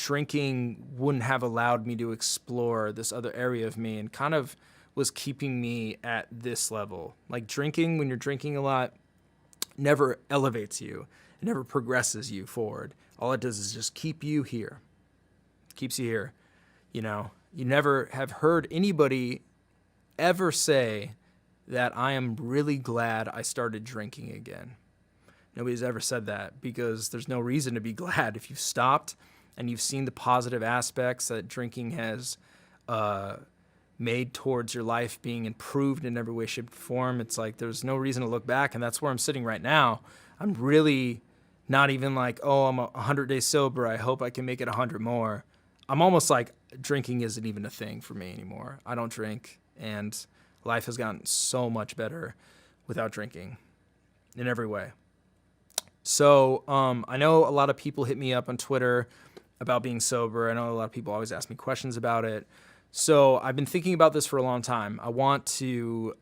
drinking wouldn't have allowed me to explore this other area of me, and kind of was keeping me at this level. Like drinking, when you're drinking a lot, never elevates you. It never progresses you forward. All it does is just keep you here. Keeps you here. You know, you never have heard anybody ever say that I am really glad I started drinking again. Nobody's ever said that, because there's no reason to be glad. If you've stopped and you've seen the positive aspects that drinking has made towards your life being improved in every way, shape, or form, it's like there's no reason to look back. And that's where I'm sitting right now. I'm really not even like, oh, I'm 100 days sober, I hope I can make it 100 more. I'm almost like drinking isn't even a thing for me anymore. I don't drink, and life has gotten so much better without drinking in every way. So I know a lot of people hit me up on Twitter about being sober. I know a lot of people always ask me questions about it. So I've been thinking about this for a long time. I want to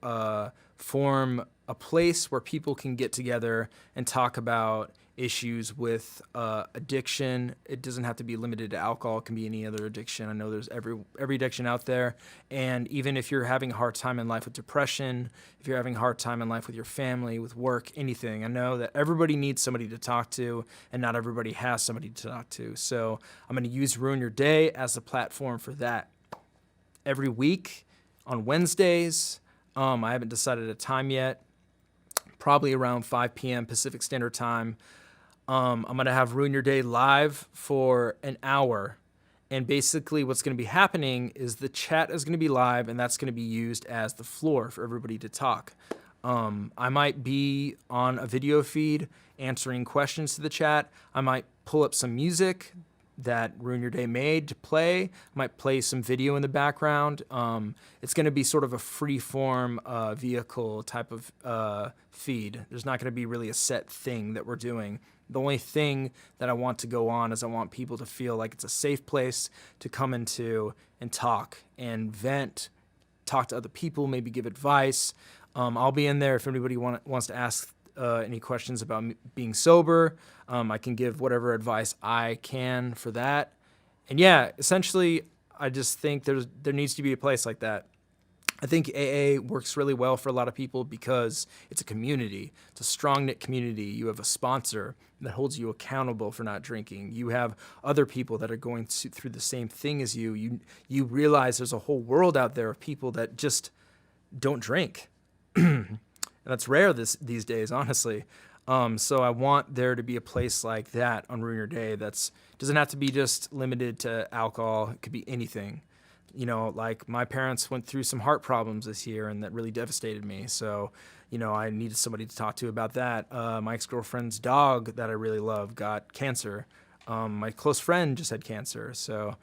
form a place where people can get together and talk about issues with addiction. It doesn't have to be limited to alcohol. It can be any other addiction. I know there's every addiction out there. And even if you're having a hard time in life with depression, if you're having a hard time in life with your family, with work, anything, I know that everybody needs somebody to talk to, and not everybody has somebody to talk to. So I'm going to use Ruin Your Day as a platform for that. Every week on Wednesdays, I haven't decided a time yet, probably around 5 p.m. Pacific Standard Time. I'm going to have Ruin Your Day live for an hour. And basically what's going to be happening is the chat is going to be live, and that's going to be used as the floor for everybody to talk. I might be on a video feed answering questions to the chat. I might pull up some music that Ruin Your Day made to play. I might play some video in the background. It's going to be sort of a free-form vehicle type of feed. There's not going to be really a set thing that we're doing. The only thing that I want to go on is I want people to feel like it's a safe place to come into and talk and vent, talk to other people, maybe give advice. I'll be in there if anybody wants to ask any questions about being sober. I can give whatever advice I can for that. And yeah, essentially, I just think there needs to be a place like that. I think AA works really well for a lot of people because it's a community. It's a strong-knit community. You have a sponsor that holds you accountable for not drinking. You have other people that are going through the same thing as you. You realize there's a whole world out there of people that just don't drink. And that's rare these days, honestly. So I want there to be a place like that on Ruin Your Day that's doesn't have to be just limited to alcohol. It could be anything. You know, like my parents went through some heart problems this year, and that really devastated me. So, you know, I needed somebody to talk to about that. My ex-girlfriend's dog that I really love got cancer. My close friend just had cancer. So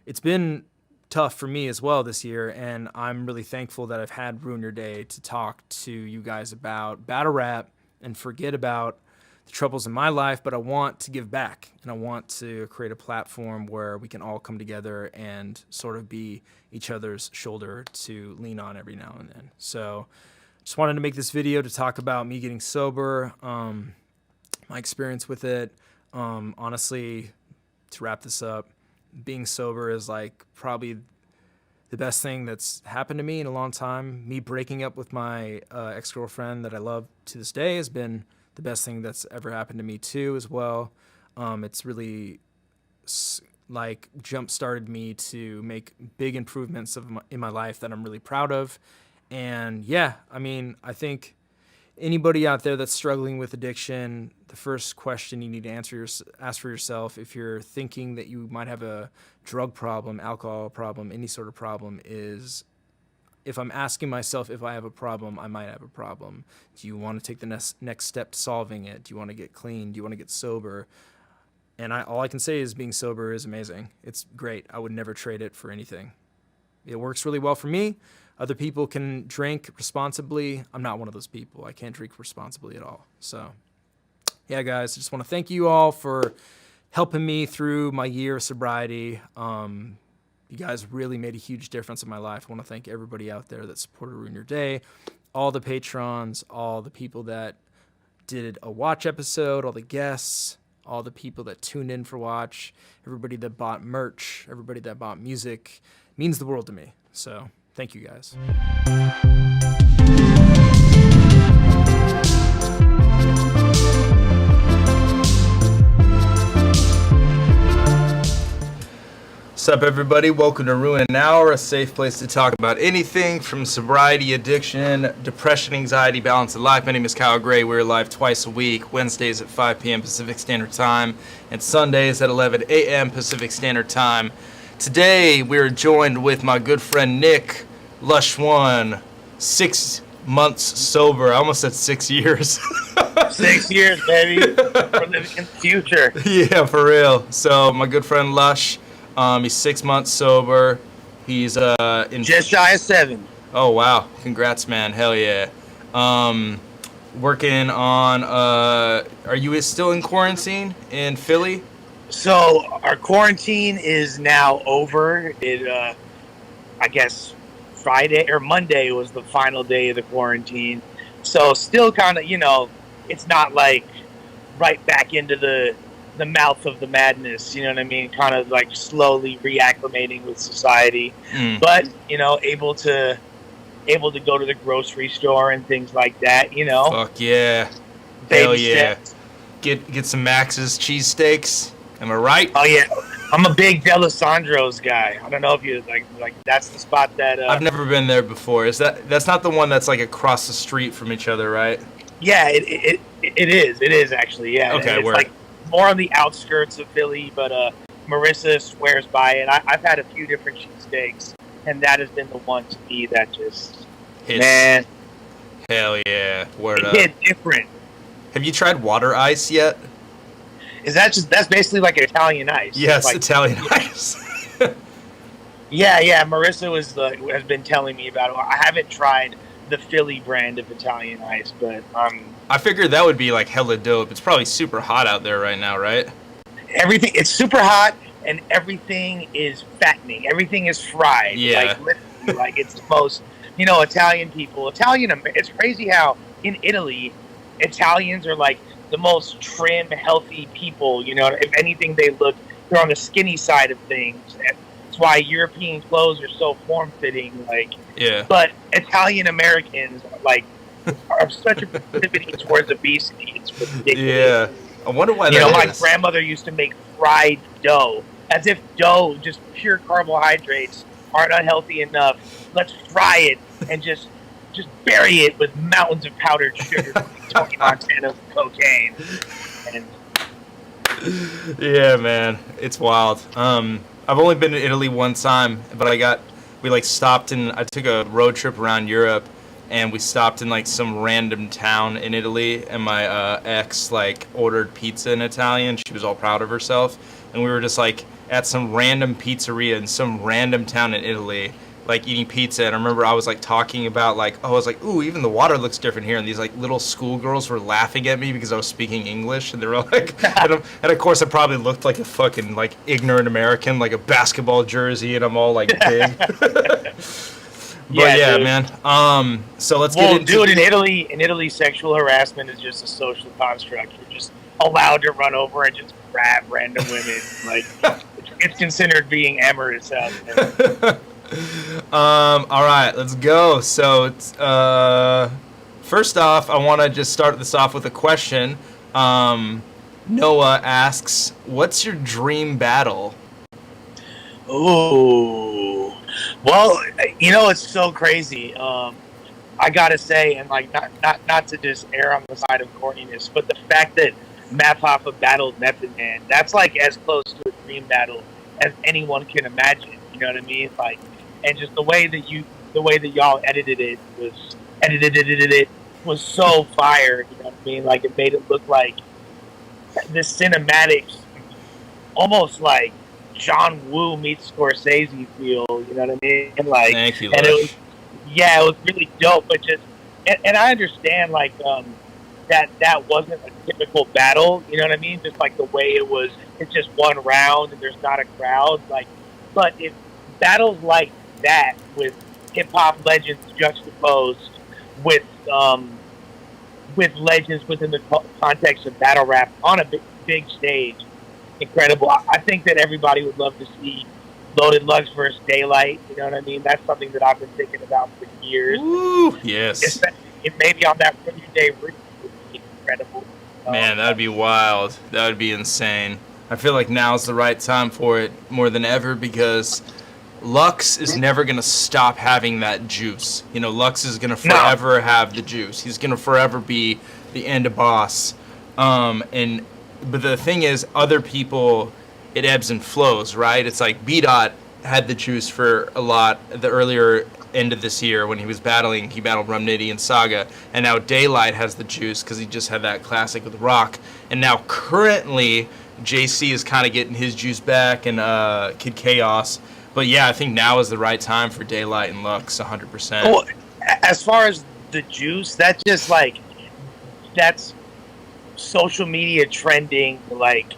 it's been tough for me as well this year, and I'm really thankful that I've had Ruin Your Day to talk to you guys about battle rap and forget about the troubles in my life, but I want to give back, and I want to create a platform where we can all come together and sort of be each other's shoulder to lean on every now and then. So just wanted to make this video to talk about me getting sober, my experience with it. Honestly, to wrap this up, being sober is like probably the best thing that's happened to me in a long time. Me breaking up with my ex-girlfriend that I love to this day has been the best thing that's ever happened to me too as well. It's really like jump-started me to make big improvements in my life that I'm really proud of. And yeah, I mean, I think anybody out there that's struggling with addiction, the first question you need to ask for yourself, if you're thinking that you might have a drug problem, alcohol problem, any sort of problem, is if I'm asking myself if I have a problem, I might have a problem. Do you want to take the next step to solving it? Do you want to get clean? Do you want to get sober? And all I can say is being sober is amazing. It's great. I would never trade it for anything. It works really well for me. Other people can drink responsibly. I'm not one of those people. I can't drink responsibly at all. So yeah, guys, I just want to thank you all for helping me through my year of sobriety. You guys really made a huge difference in my life. I want to thank everybody out there that supported Ruin Your Day, all the patrons, all the people that did a watch episode, all the guests, all the people that tuned in for watch, everybody that bought merch, everybody that bought music. It means the world to me. So thank you guys. What's up, everybody? Welcome to Ruin an Hour, a safe place to talk about anything from sobriety, addiction, depression, anxiety, balance of life. My name is Kyle Gray. We're live twice a week, Wednesdays at 5 p.m. Pacific Standard Time and Sundays at 11 a.m. Pacific Standard Time. Today, we're joined with my good friend Nick, LUSH ONE, 6 months sober. I almost said 6 years. 6 years, baby. We're living in the future. Yeah, for real. So, my good friend Lush. He's 6 months sober. He's in just shy of 7. Oh wow! Congrats, man! Hell yeah! Working on. Are you still in quarantine in Philly? So our quarantine is now over. I guess Friday or Monday was the final day of the quarantine. So still kind of, it's not like right back into the mouth of the madness, you know what I mean? Kind of like slowly reacclimating with society, but able to go to the grocery store and things like that. Fuck yeah! Hell yeah! Get some Max's cheesesteaks. Am I right? Oh yeah, I'm a big D'Alessandro's guy. I don't know if you like that's the spot that I've never been there before. That's not the one that's like across the street from each other, right? Yeah, it is actually. Yeah. Okay, it's like more on the outskirts of Philly, but Marissa swears by it. I've had a few different cheesesteaks, and that has been the one to me that just man. Hell yeah, word up. Hit different. Have you tried water ice yet? That's basically like Italian ice? Yes, like, Italian ice. Yeah. Marissa has been telling me about it. I haven't tried the Philly brand of Italian ice, but I figured that would be like hella dope. It's probably super hot out there right now, right? It's super hot, and everything is fattening. Everything is fried. Yeah. Like literally, like it's the most, Italian people. It's crazy how in Italy, Italians are like the most trim, healthy people. If anything, they're on the skinny side of things. That's why European clothes are so form-fitting. Yeah. But Italian Americans are such a proclivity towards obesity. It's ridiculous. Yeah. I wonder why that is. My grandmother used to make fried dough, as if dough, just pure carbohydrates, aren't unhealthy enough. Let's fry it and just bury it with mountains of powdered sugar, Tony Montana cocaine. And yeah, man, it's wild. I've only been to Italy one time, but we stopped I took a road trip around Europe, and we stopped in some random town in Italy, and my ex ordered pizza in Italian. She was all proud of herself, and we were just at some random pizzeria in some random town in Italy, eating pizza. And I remember I was talking about ooh, even the water looks different here, and these little schoolgirls were laughing at me because I was speaking English, and they were and of course I probably looked like a fucking ignorant American, like a basketball jersey, and I'm all big. But yeah, man. So let's get into. Dude, in Italy, sexual harassment is just a social construct. You're just allowed to run over and just grab random women. It's considered being amorous out there. All right, let's go. So it's first off, I want to just start this off with a question. Noah asks, "What's your dream battle?" Ooh. Well, it's so crazy. I gotta say, and not to just err on the side of corniness, but the fact that Math Hoffa battled Method Man, that's as close to a dream battle as anyone can imagine. You know what I mean? And just the way that y'all edited it was so fire. You know what I mean? It made it look like the cinematics, almost like John Woo meets Scorsese feel. You know what I mean? Thank you, and it was really dope. But and I understand that wasn't a typical battle. You know what I mean? Just the way it was. It's just one round and there's not a crowd. But if battles like that with hip hop legends juxtaposed with legends within the context of battle rap on a big stage. Incredible. I think that everybody would love to see Loaded Lux versus Daylight. You know what I mean? That's something that I've been thinking about for years. Ooh, yes. Especially if maybe on that Premier Day route would be incredible. Man, that would be wild. That would be insane. I feel like now's the right time for it more than ever because Lux is never going to stop having that juice. You know, Lux is going to forever have the juice. He's going to forever be the end boss. But the thing is, other people, it ebbs and flows, right? It's like B-Dot had the juice for a lot the earlier end of this year when he was battling. He battled Rum Nitty and Saga. And now Daylight has the juice because he just had that classic with Rock. And now currently, JC is kind of getting his juice back and Kid Chaos. But yeah, I think now is the right time for Daylight and Lux, 100%. Well, as far as the juice, that's just like, that's social media trending, like,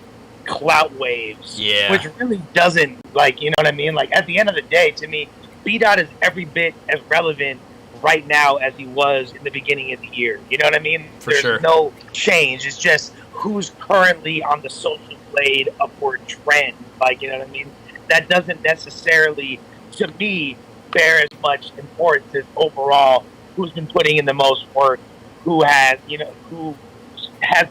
clout waves. Yeah. Which really doesn't, like, you know what I mean? Like, at the end of the day, to me, B-Dot is every bit as relevant right now as he was in the beginning of the year. You know what I mean? There's no change. It's just who's currently on the social blade upward trend. Like, you know what I mean? That doesn't necessarily, to me, bear as much importance as overall who's been putting in the most work, who has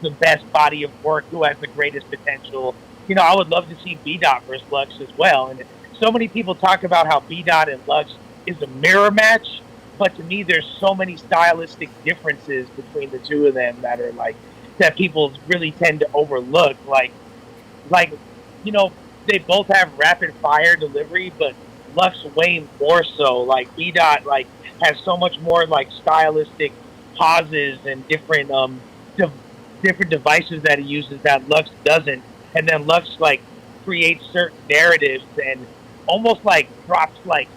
the best body of work, who has the greatest potential. You know, I would love to see B-Dot versus Lux as well. And so many people talk about how B-Dot and Lux is a mirror match, but to me, there's so many stylistic differences between the two of them that are like, that people really tend to overlook. Like, you know, they both have rapid fire delivery, but Lux way more so. Like, B-Dot, like, has so much more, like, stylistic pauses and different devices that he uses that Lux doesn't. And then Lux, like, creates certain narratives and almost, like, drops, like,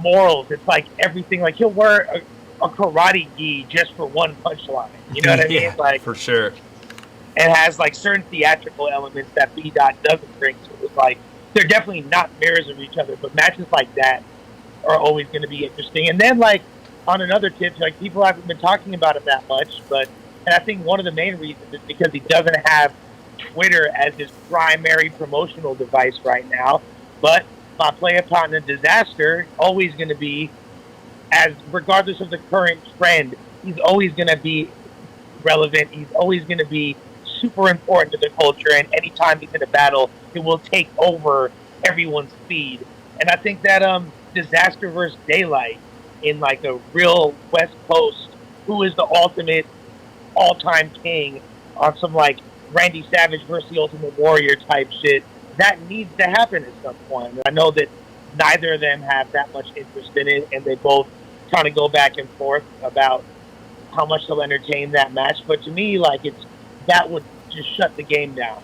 morals. It's like everything. Like, he'll wear a karate gi just for one punchline. You know what I mean? Yeah, like, for sure. And has, like, certain theatrical elements that B-Dot doesn't bring to it. Like, they're definitely not mirrors of each other, but matches like that are always going to be interesting. And then, like, on another tip, like, people haven't been talking about it that much, but, and I think one of the main reasons is because he doesn't have Twitter as his primary promotional device right now. But my player partner, Disaster, always going to be, as regardless of the current trend, he's always going to be relevant. He's always going to be super important to the culture, and anytime he's in a battle, it will take over everyone's feed. And I think that Disaster versus Daylight in, like, a real West Coast, who is the ultimate all-time king on some, like, Randy Savage versus the Ultimate Warrior type shit, that needs to happen at some point. I know that neither of them have that much interest in it, and they both kind of go back and forth about how much they'll entertain that match. But to me, like, that would just shut the game down.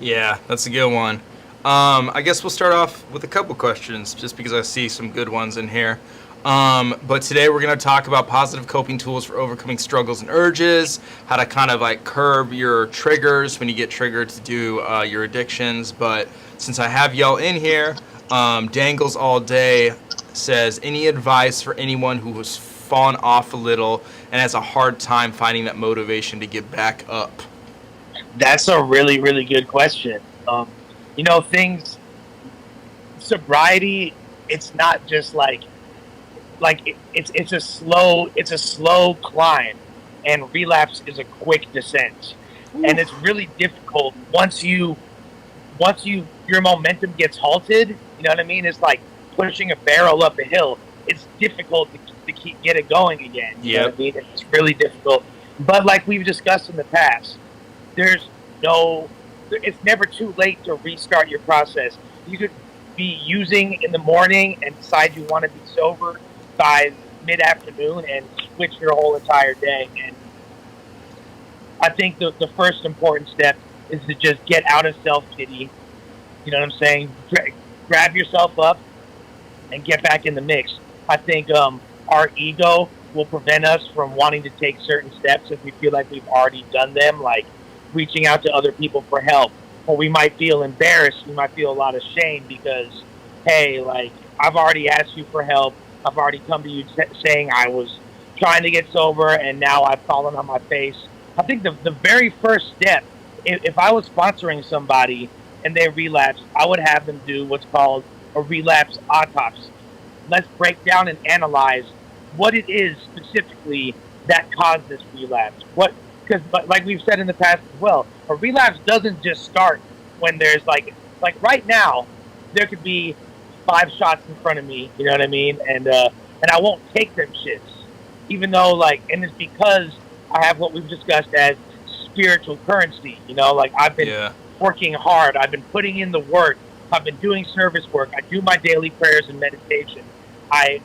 Yeah, that's a good one. I guess we'll start off with a couple questions, just because I see some good ones in here. But today we're going to talk about positive coping tools for overcoming struggles and urges, how to kind of, like, curb your triggers when you get triggered to do your addictions. But since I have y'all in here, Dangles All Day says, any advice for anyone who has fallen off a little and has a hard time finding that motivation to get back up? That's a really, really good question. You know, sobriety, it's not just it's a slow climb, and relapse is a quick descent. Ooh. And it's really difficult once your momentum gets halted. You know what I mean? It's like pushing a barrel up a hill. It's difficult to get it going again. You know what I mean? It's really difficult. But like we've discussed in the past, it's never too late to restart your process. You could be using in the morning and decide you want to be sober by mid-afternoon and switch your whole entire day. And I think the first important step is to just get out of self-pity. You know what I'm saying? Grab yourself up and get back in the mix. I think our ego will prevent us from wanting to take certain steps if we feel like we've already done them, like reaching out to other people for help. Or we might feel embarrassed. We might feel a lot of shame because, hey, like, I've already asked you for help. I've already come to you saying I was trying to get sober, and now I've fallen on my face. I think the very first step if I was sponsoring somebody and they relapse, I would have them do what's called a relapse autopsy. Let's break down and analyze what it is specifically that caused this relapse. Because like we've said in the past as well, a relapse doesn't just start when there's like right now, there could be 5 shots in front of me, you know what I mean, and I won't take them shits, even though and it's because I have what we've discussed as spiritual currency. You know, I've been working hard, I've been putting in the work, I've been doing service work, I do my daily prayers and meditation, I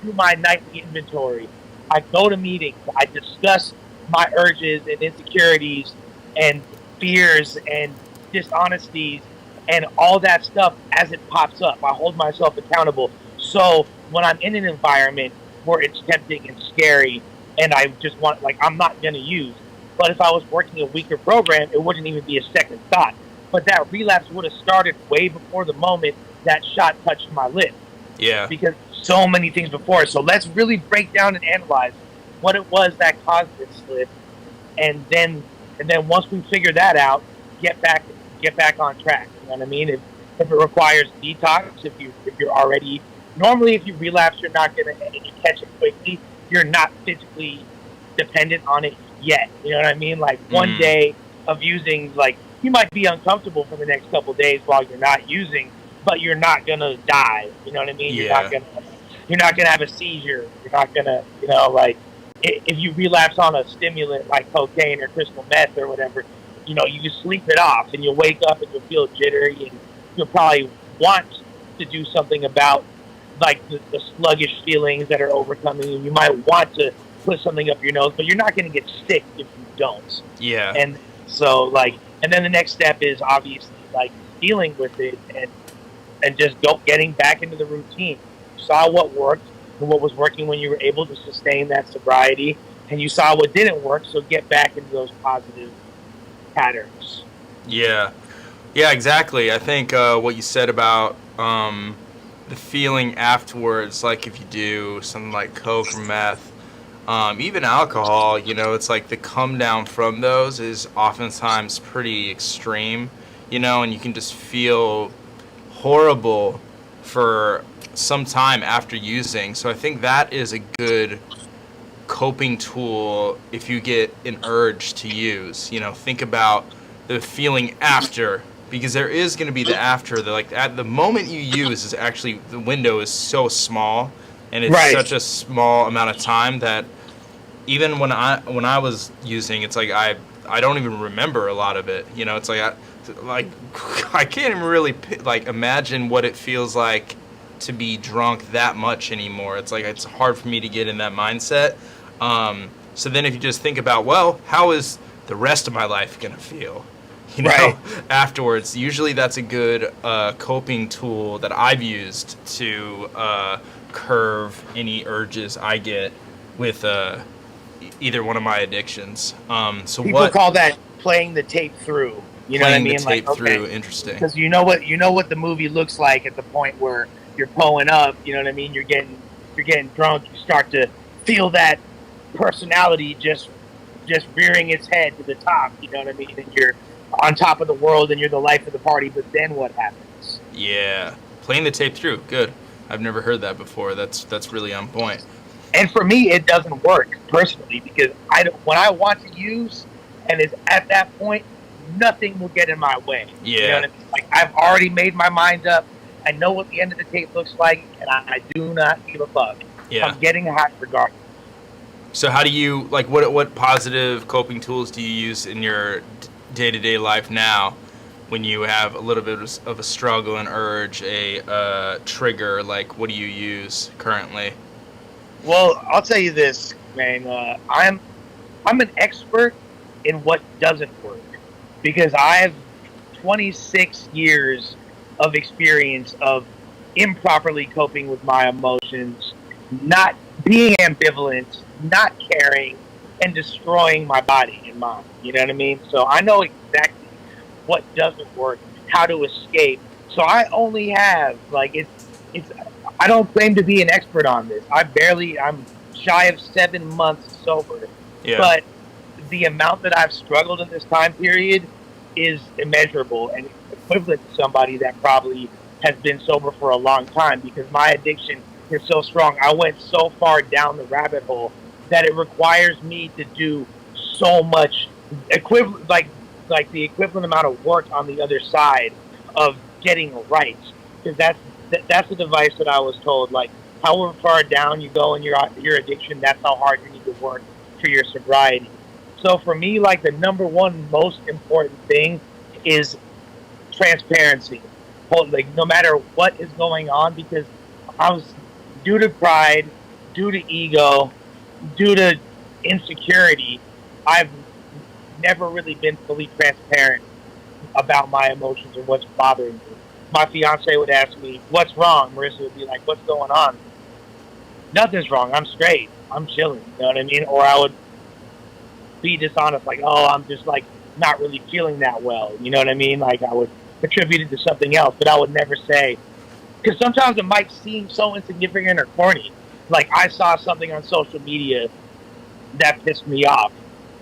do my nightly inventory, I go to meetings, I discuss my urges and insecurities and fears and dishonesties and all that stuff as it pops up. I hold myself accountable. So when I'm in an environment where it's tempting and scary and I just want, I'm not going to use. But if I was working a weaker program, it wouldn't even be a second thought. But that relapse would have started way before the moment that shot touched my lip. Yeah. Because so many things before. So let's really break down and analyze what it was that caused this slip. And then once we figure that out, get back on track. You know what I mean? If it requires detox, if you're already normally, if you relapse, you're not gonna, and you catch it quickly, you're not physically dependent on it yet. You know what I mean? One day of using, you might be uncomfortable for the next couple of days while you're not using, but you're not gonna die. You know what I mean? Yeah. You're not gonna have a seizure. You're not gonna, if you relapse on a stimulant like cocaine or crystal meth or whatever, you can sleep it off and you'll wake up and you'll feel jittery and you'll probably want to do something about the sluggish feelings that are overcoming you. You might want to put something up your nose, but you're not going to get sick if you don't. Yeah. And so and then the next step is obviously dealing with it and just getting back into the routine. You saw what worked and what was working when you were able to sustain that sobriety, and you saw what didn't work, so get back into those positive patterns. Yeah, exactly. I think what you said about the feeling afterwards, like if you do something like coke or meth, even alcohol, it's the come down from those is oftentimes pretty extreme, and you can just feel horrible for some time after using. So I think that is a good coping tool if you get an urge to use. Think about the feeling after, because there is going to be the after. At the moment you use is actually, the window is so small and it's such a small amount of time that even when I was using, it's I don't even remember a lot of it. It's I can't even really imagine what it feels like to be drunk that much anymore. It's hard for me to get in that mindset. So then if you just think about, well, how is the rest of my life going to feel, afterwards? Usually that's a good coping tool that I've used to curve any urges I get with either one of my addictions. So people call that playing the tape through. You know what I mean? The tape through, interesting. Because you know what the movie looks like at the point where you're pulling up. You know what I mean? You're getting drunk. You start to feel that personality just rearing its head to the top. You know what I mean? And you're on top of the world and you're the life of the party. But then what happens? Yeah, playing the tape through. Good. I've never heard that before. That's really on point. And for me, it doesn't work personally because when I want to use and is at that point, nothing will get in my way. Yeah. You know what I mean? I've already made my mind up. I know what the end of the tape looks like, and I do not give a fuck. Yeah. I'm getting hot regardless. So how do you, what positive coping tools do you use in your day-to-day life now when you have a little bit of a struggle, an urge, a trigger? What do you use currently? Well, I'll tell you this, man. I'm an expert in what doesn't work because I have 26 years of experience of improperly coping with my emotions, not being ambivalent, not caring, and destroying my body and mind. You know what I mean? So I know exactly what doesn't work, how to escape. So I only have it's I don't claim to be an expert on this. I'm shy of 7 months sober. Yeah. But the amount that I've struggled in this time period is immeasurable and equivalent to somebody that probably has been sober for a long time, because my addiction is so strong. I went so far down the rabbit hole that it requires me to do so much equivalent, like the equivalent amount of work on the other side of getting right. Because that's the device that I was told. Like, however far down you go in your addiction, that's how hard you need to work for your sobriety. So for me, like, the number one most important thing is transparency. Like, no matter what is going on, because I was, due to pride, due to ego, due to insecurity, I've never really been fully transparent about my emotions and what's bothering me. My fiance would ask me, "What's wrong?" Marissa would be like, "What's going on?" Nothing's wrong. I'm straight. I'm chilling. You know what I mean? Or I would be dishonest, like, "Oh, I'm just like not really feeling that well." You know what I mean? Like, I would attribute it to something else, but I would never say, because sometimes it might seem so insignificant or corny. Like, I saw something on social media that pissed me off.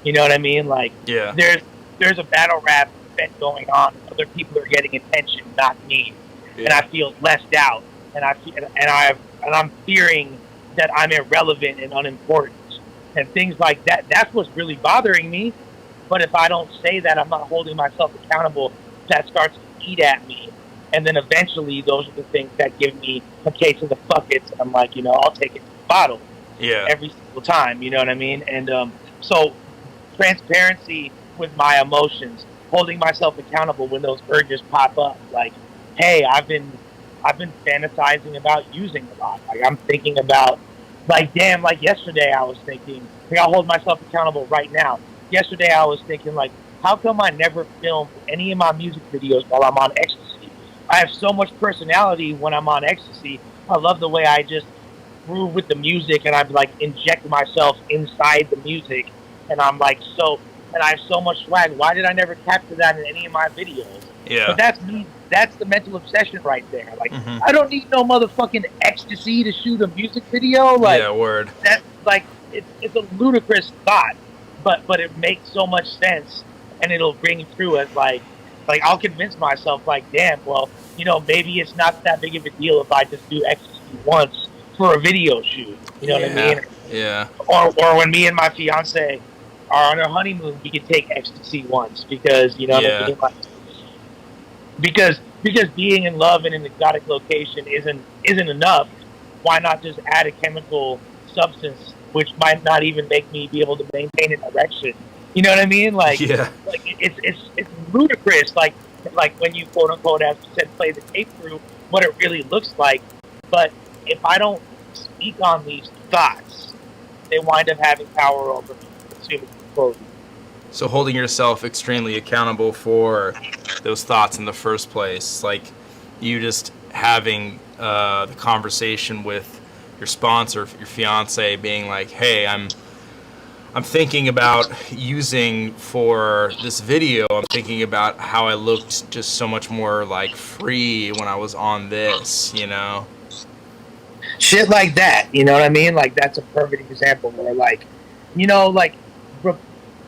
You know what I mean? Like, Yeah. there's a battle rap event going on. Other people are getting attention, not me, Yeah. and I feel left out. And I'm fearing that I'm irrelevant and unimportant, and things like that. That's what's really bothering me. But if I don't say that, I'm not holding myself accountable. That starts to eat at me, and then eventually, those are the things that give me a case of the buckets. I'm like, I'll take it to the bottle. Yeah. Every single time. You know what I mean? And so transparency with my emotions, holding myself accountable when those urges pop up. Like, hey, I've been fantasizing about using a lot. Like, I'm thinking about, like, damn, like yesterday I was thinking, like, I'll hold myself accountable right now. Yesterday I was thinking, like, how come I never filmed any of my music videos while I'm on ecstasy? I have so much personality when I'm on ecstasy. I love the way I just groove with the music, and I like inject myself inside the music, and I'm like, and I have so much swag. Why did I never capture that in any of my videos? Yeah. But that's me. That's the mental obsession right there. Like, Mhm. I don't need no motherfucking ecstasy to shoot a music video. Like, Yeah, word. that's like, it's a ludicrous thought, but it makes so much sense, and it'll bring through as like I'll convince myself, like, damn, well, maybe it's not that big of a deal if I just do ecstasy once for a video shoot. You know what I mean? Yeah. Or when me and my fiance are on our honeymoon, we can take ecstasy once, because what I mean? Like, because being in love in an exotic location isn't enough. Why not just add a chemical substance which might not even make me be able to maintain an erection? You know what I mean? Like, Yeah. like it's ludicrous. Like when you, quote unquote, as you said, play the tape through what it really looks like. But if I don't speak on these thoughts, they wind up having power over me, consuming control. So holding yourself extremely accountable for those thoughts in the first place, like you just having the conversation with your sponsor, your fiance, being like, "Hey, I'm thinking about using for this video. I'm thinking about how I looked just so much more like free when I was on this, Shit like that. You know what I mean? Like, that's a perfect example where, like, like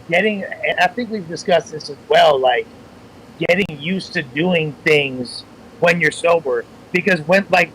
getting, and I think we've discussed this as well, like getting used to doing things when you're sober. Because when, like,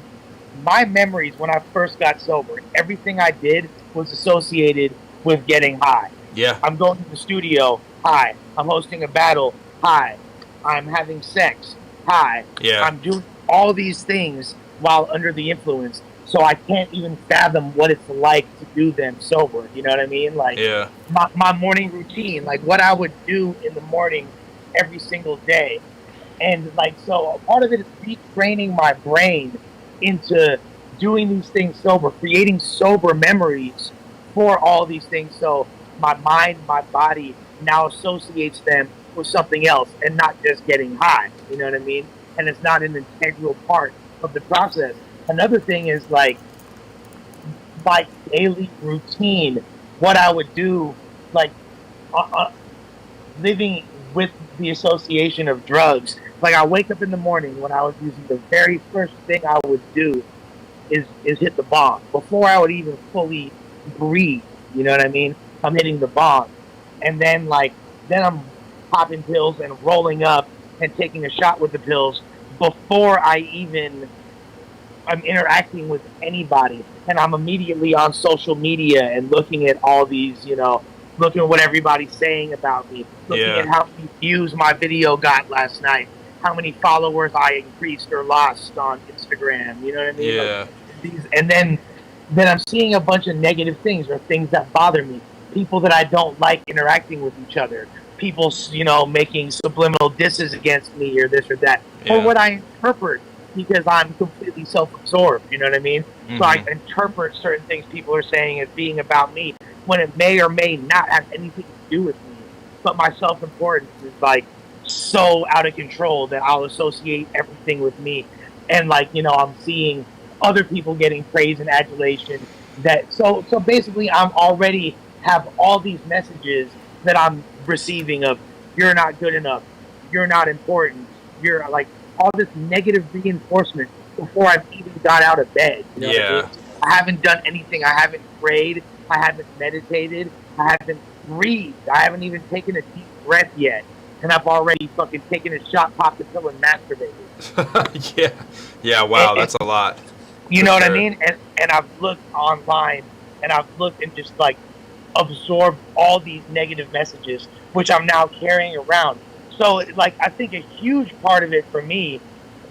my memories when I first got sober, everything I did was associated with getting high. Yeah. I'm going to the studio, high. I'm hosting a battle, high. I'm having sex, high. Yeah. I'm doing all these things while under the influence. So I can't even fathom what it's like to do them sober. You know what I mean? Like, Yeah. my morning routine, like what I would do in the morning every single day. And like, so a part of it is retraining my brain into doing these things sober, creating sober memories for all these things. So my mind, my body now associates them with something else and not just getting high. You know what I mean? And it's not an integral part of the process. Another thing is, like, my daily routine, what I would do, like, living with the association of drugs. Like, I wake up in the morning, when I was using, the very first thing I would do is hit the bong before I would even fully breathe. You know what I mean? I'm hitting the bong, and then I'm popping pills and rolling up and taking a shot with the pills before I'm interacting with anybody, and I'm immediately on social media and looking at all these, looking at what everybody's saying about me, looking at how many views my video got last night, how many followers I increased or lost on Instagram. You know what I mean? Yeah. And then I'm seeing a bunch of negative things or things that bother me. People that I don't like interacting with each other. People, making subliminal disses against me or this or that, or what I interpret because I'm completely self-absorbed. You know what I mean? Mm-hmm. So I interpret certain things people are saying as being about me when it may or may not have anything to do with me. But my self-importance is like so out of control that I'll associate everything with me. And I'm seeing other people getting praise and adulation. So basically I'm already have all these messages that I'm receiving of you're not good enough, you're not important, you're like all this negative reinforcement before I've even got out of bed. You know what I mean? I haven't done anything. I haven't prayed. I haven't meditated. I haven't breathed. I haven't even taken a deep breath yet. And I've already fucking taken a shot, popped a pill, and masturbated. Yeah, wow, that's a lot. You know what I mean? And I've looked online, and I've looked and just absorbed all these negative messages, which I'm now carrying around. So, I think a huge part of it for me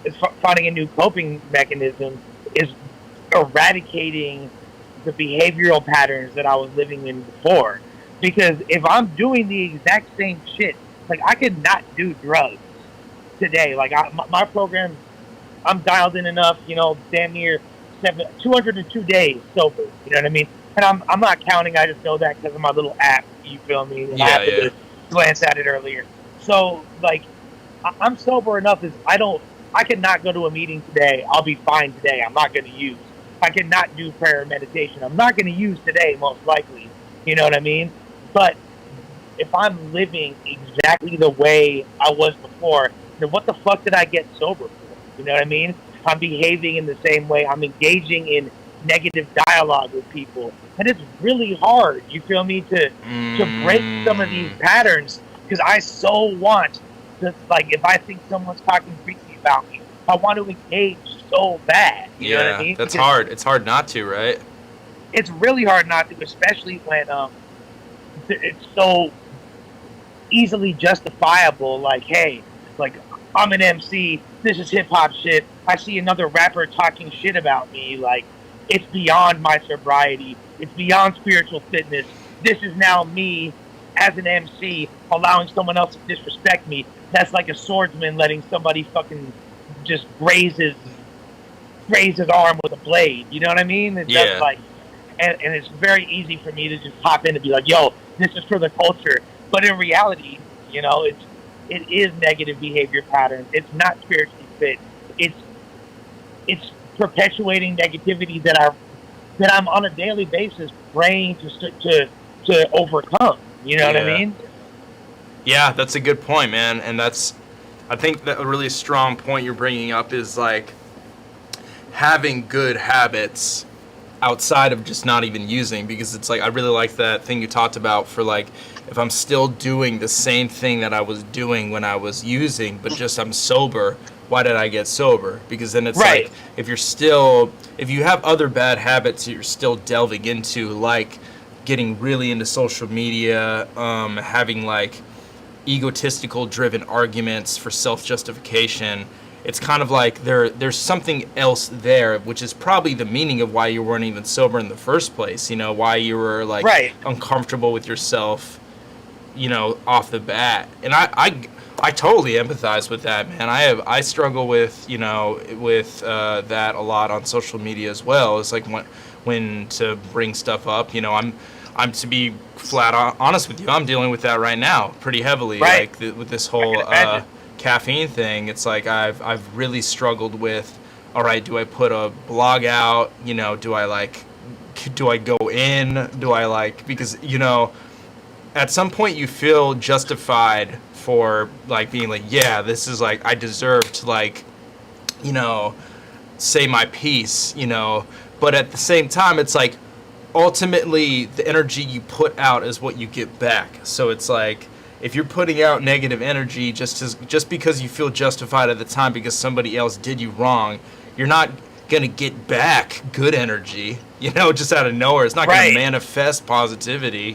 is finding a new coping mechanism, is eradicating the behavioral patterns that I was living in before. Because if I'm doing the exact same shit, I could not do drugs today. My program, I'm dialed in enough, damn near 202 days sober. You know what I mean? And I'm not counting. I just know that because of my little app. You feel me? And I happened to glance at it earlier. So, I'm sober enough as I could not go to a meeting today. I'll be fine today. I'm not going to use. I could not do prayer and meditation. I'm not going to use today, most likely. You know what I mean? But if I'm living exactly the way I was before, then what the fuck did I get sober for? You know what I mean? I'm behaving in the same way. I'm engaging in negative dialogue with people. And it's really hard, you feel me, to break some of these patterns. Because I so want to, if I think someone's talking freaky about me, I want to engage so bad. You know what I mean? That's hard. It's hard not to, right? It's really hard not to, especially when it's so easily justifiable. Hey, I'm an MC. This is hip hop shit. I see another rapper talking shit about me. It's beyond my sobriety. It's beyond spiritual fitness. This is now me as an MC allowing someone else to disrespect me. That's like a swordsman letting somebody fucking just graze his arm with a blade. You know what I mean? And it's very easy for me to just pop in and be like, yo, this is for the culture. But in reality, it is negative behavior patterns. It's not spiritually fit. It's perpetuating negativity that I'm on a daily basis praying to overcome. You know what I mean? Yeah, that's a good point, man. And I think that a really strong point you're bringing up is having good habits outside of just not even using, because it's I really like that thing you talked about for if I'm still doing the same thing that I was doing when I was using, but just I'm sober, why did I get sober? Because then it's if you have other bad habits that you're still delving into, getting really into social media, having egotistical driven arguments for self-justification, it's kind of there's something else there, which is probably the meaning of why you weren't even sober in the first place, why you were uncomfortable with yourself, off the bat. And I totally empathize with that, man. I struggle with that a lot on social media as well. It's when to bring stuff up. I'm to be flat honest with you, I'm dealing with that right now pretty heavily, with this whole caffeine thing. It's I've really struggled with, all right, do I put a blog out? Do I go in? Because at some point you feel justified for being yeah, this is I deserve to say my piece, but at the same time it's ultimately the energy you put out is what you get back. So it's if you're putting out negative energy just because you feel justified at the time because somebody else did you wrong, you're not going to get back good energy, just out of nowhere. It's not going to manifest positivity,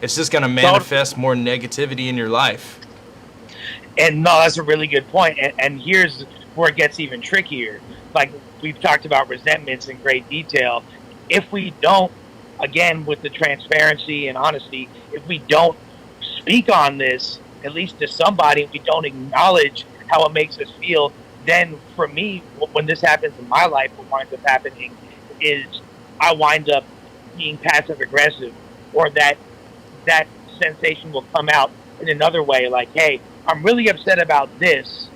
It's just going to manifest more negativity in your life. And no, that's a really good point. And here's where it gets even trickier. Like, we've talked about resentments in great detail. If we don't, again, with the transparency and honesty, if we don't speak on this, at least to somebody, we don't acknowledge how it makes us feel, then for me, when this happens in my life, what winds up happening is I wind up being passive aggressive, or that sensation will come out in another way, like, hey, I'm really upset about this,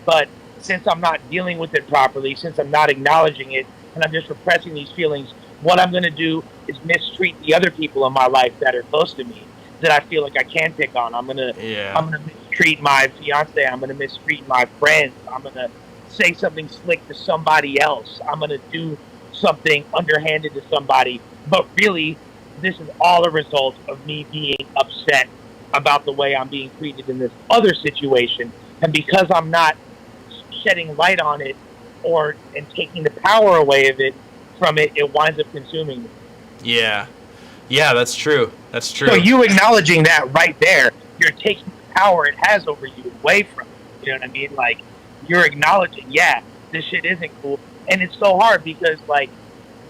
but since I'm not dealing with it properly, since I'm not acknowledging it, and I'm just repressing these feelings, what I'm going to do is mistreat the other people in my life that are close to me, that I feel like I can pick on. I'm gonna mistreat my fiance. I'm gonna mistreat my friends. I'm gonna say something slick to somebody else. I'm gonna do something underhanded to somebody. But really, this is all a result of me being upset about the way I'm being treated in this other situation. And because I'm not shedding light on it and taking the power away from it, it winds up consuming me. Yeah. Yeah, that's true. That's true. So you acknowledging that right there, you're taking the power it has over you away from it. You know what I mean? Like, you're acknowledging, yeah, this shit isn't cool. And it's so hard because, like,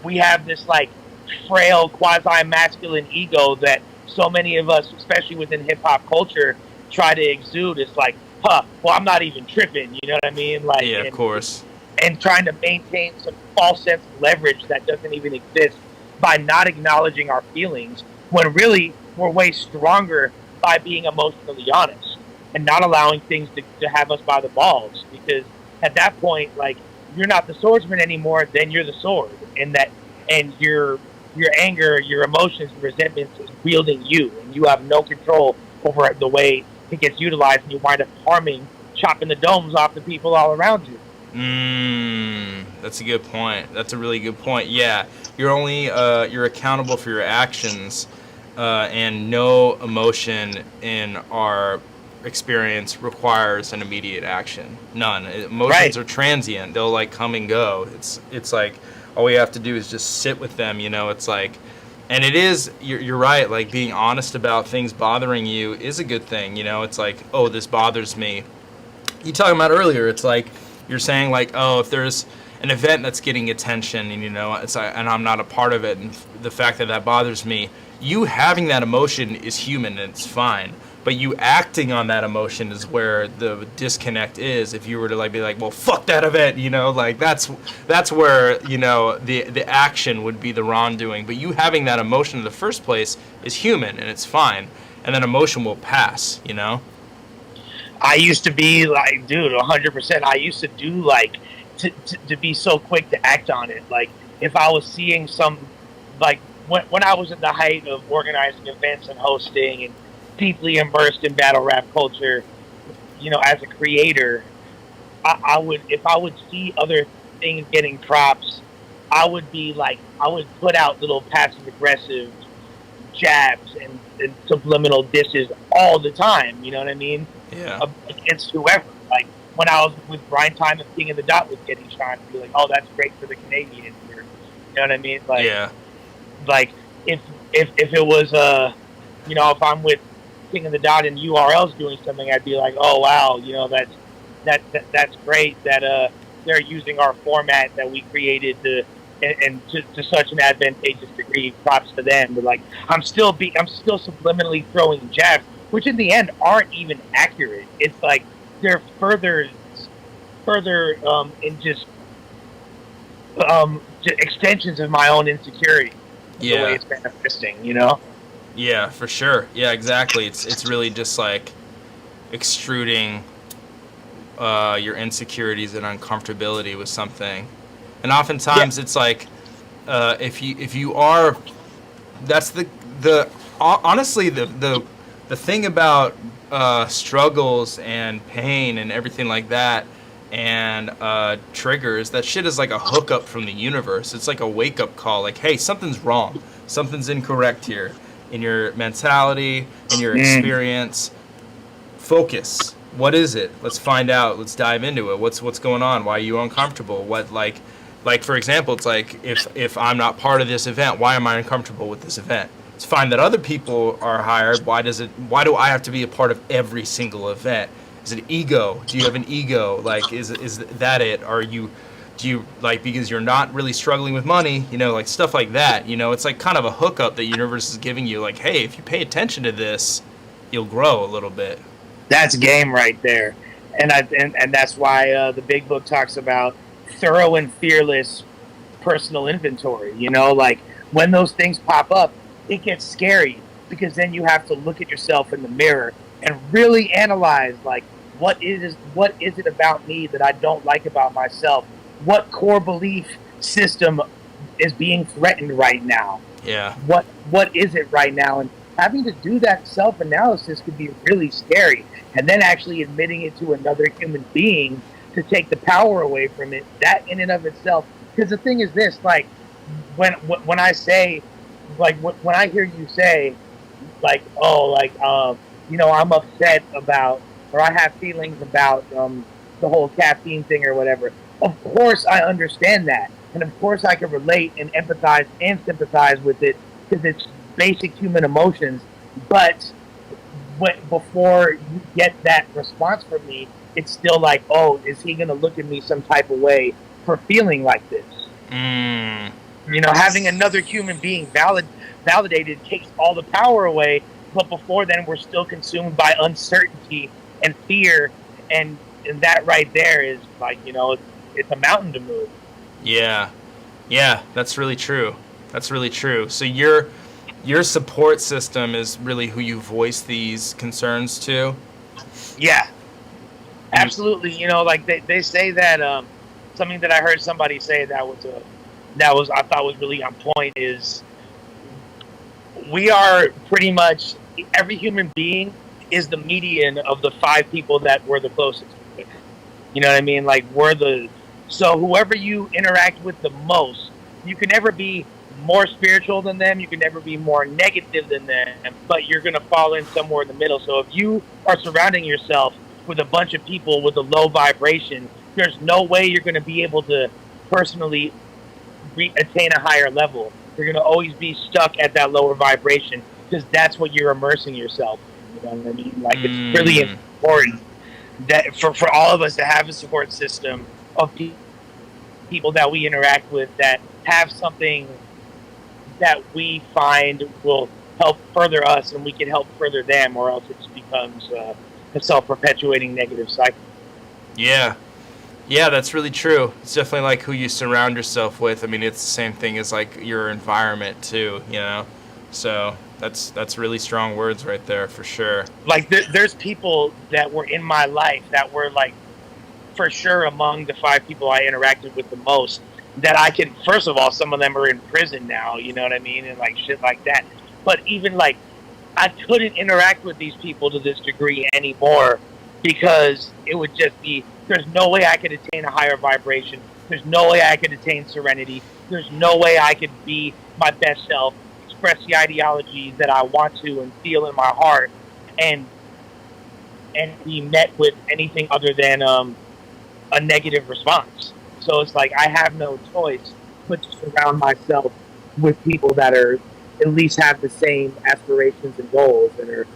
we have this, like, frail, quasi-masculine ego that so many of us, especially within hip-hop culture, try to exude. It's like, well, I'm not even tripping. You know what I mean? Like, yeah, of course. And trying to maintain some false sense of leverage that doesn't even exist by not acknowledging our feelings, when really we're way stronger by being emotionally honest and not allowing things to have us by the balls. Because at that point, like, you're not the swordsman anymore, then you're the sword. And your anger, your emotions, resentments is wielding you, and you have no control over the way it gets utilized, and you wind up chopping the domes off the people all around you. That's a good point. That's a really good point. Yeah, you're accountable for your actions, and no emotion in our experience requires an immediate action. None. Emotions are transient. They'll, like, come and go. It's like all we have to do is just sit with them. It's like, and it is. You're right. Like, being honest about things bothering you is a good thing. It's like, oh, this bothers me. You talking about earlier? It's like, you're saying, like, oh, if there's an event that's getting attention and, and I'm not a part of it, and the fact that bothers me, you having that emotion is human and it's fine. But you acting on that emotion is where the disconnect is. If you were to, like, be like, well, fuck that event, like, that's where, the action would be the wrongdoing. But you having that emotion in the first place is human and it's fine. And then emotion will pass, I used to be like, dude, 100%. I used to do, like, to be so quick to act on it. Like, if I was seeing some, like, when I was at the height of organizing events and hosting and deeply immersed in battle rap culture, as a creator, I would, if I would see other things getting props, I would be like, I would put out little passive aggressive jabs and subliminal disses all the time. You know what I mean? Yeah. Against whoever. Like, when I was with Grind Time and King of the Dot was getting shot, I'd be like, oh, that's great for the Canadians. Or, you know what I mean? Like, yeah. Like, if it was, if I'm with King of the Dot and URL's doing something, I'd be like, oh, wow, that's great that they're using our format that we created to such an advantageous degree. Props to them. But, like, I'm still subliminally throwing jabs, which in the end aren't even accurate. It's like they're further in just extensions of my own insecurity. The way it's manifesting, Yeah, for sure. Yeah, exactly. It's really just like extruding your insecurities and uncomfortability with something, and oftentimes it's like if you are, that's the honestly the thing about struggles and pain and everything like that, and triggers, that shit is like a hookup from the universe. It's like a wake-up call, like, hey, something's wrong, something's incorrect here in your mentality, in your experience. focus. What is it? Let's find out. Let's dive into it. What's going on? Why are you uncomfortable? What, like for example, it's like if I'm not part of this event, why am I uncomfortable with this event? It's fine that other people are hired. Why do I have to be a part of every single event? Is it ego? Do you have an ego? Like, is that it? Do you, like, because you're not really struggling with money, you know, like stuff like that, you know, it's like kind of a hookup that the universe is giving you, like, hey, if you pay attention to this, you'll grow a little bit. That's game right there. And that's why the big book talks about thorough and fearless personal inventory. You know, like when those things pop up, it gets scary because then you have to look at yourself in the mirror and really analyze, like, what is it about me that I don't like about myself? What core belief system is being threatened right now? Yeah. What is it right now? And having to do that self-analysis could be really scary. And then actually admitting it to another human being to take the power away from it, that in and of itself. Because the thing is this, like, when I say, like, when I hear you say, like, oh, like, you know, I'm upset about, or I have feelings about the whole caffeine thing or whatever. Of course I understand that. And of course I can relate and empathize and sympathize with it because it's basic human emotions. But before you get that response from me, it's still like, oh, is he going to look at me some type of way for feeling like this? You know, having another human being validated takes all the power away. But before then, we're still consumed by uncertainty and fear. And that right there is like, you know, it's a mountain to move. Yeah. Yeah, that's really true. That's really true. So your support system is really who you voice these concerns to? Yeah, absolutely. You know, like they say that something that I heard somebody say that was I thought was really on point is we are pretty much, every human being is the median of the 5 people that we're the closest with. You know what I mean? Like so whoever you interact with the most, you can never be more spiritual than them, you can never be more negative than them, but you're going to fall in somewhere in the middle. So if you are surrounding yourself with a bunch of people with a low vibration, there's no way you're going to be able to personally attain a higher level. You're going to always be stuck at that lower vibration because that's what you're immersing yourself in. You know what I mean? Like, it's really important that for all of us to have a support system of people that we interact with that have something that we find will help further us and we can help further them, or else it just becomes a self-perpetuating negative cycle. Yeah. Yeah, that's really true. It's definitely like who you surround yourself with. I mean, it's the same thing as like your environment too, you know? So that's really strong words right there for sure. Like there's people that were in my life that were like for sure among the 5 people I interacted with the most, that I can, first of all, some of them are in prison now, you know what I mean? And like shit like that. But even like, I couldn't interact with these people to this degree anymore because it would just be, there's no way I could attain a higher vibration. There's no way I could attain serenity. There's no way I could be my best self, express the ideology that I want to and feel in my heart, and be met with anything other than a negative response. So it's like I have no choice but to surround myself with people that are at least have the same aspirations and goals and are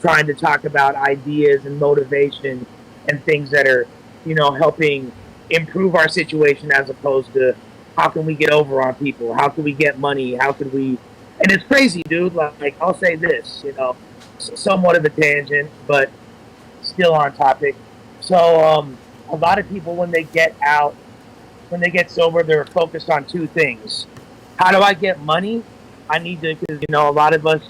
trying to talk about ideas and motivation and things that are, you know, helping improve our situation as opposed to how can we get over on people? How can we get money? How could we? And it's crazy, dude. Like I'll say this, you know, somewhat of a tangent, but still on topic. So a lot of people, when they get out, when they get sober, they're focused on 2 things. How do I get money? I need to, because, you know, a lot of us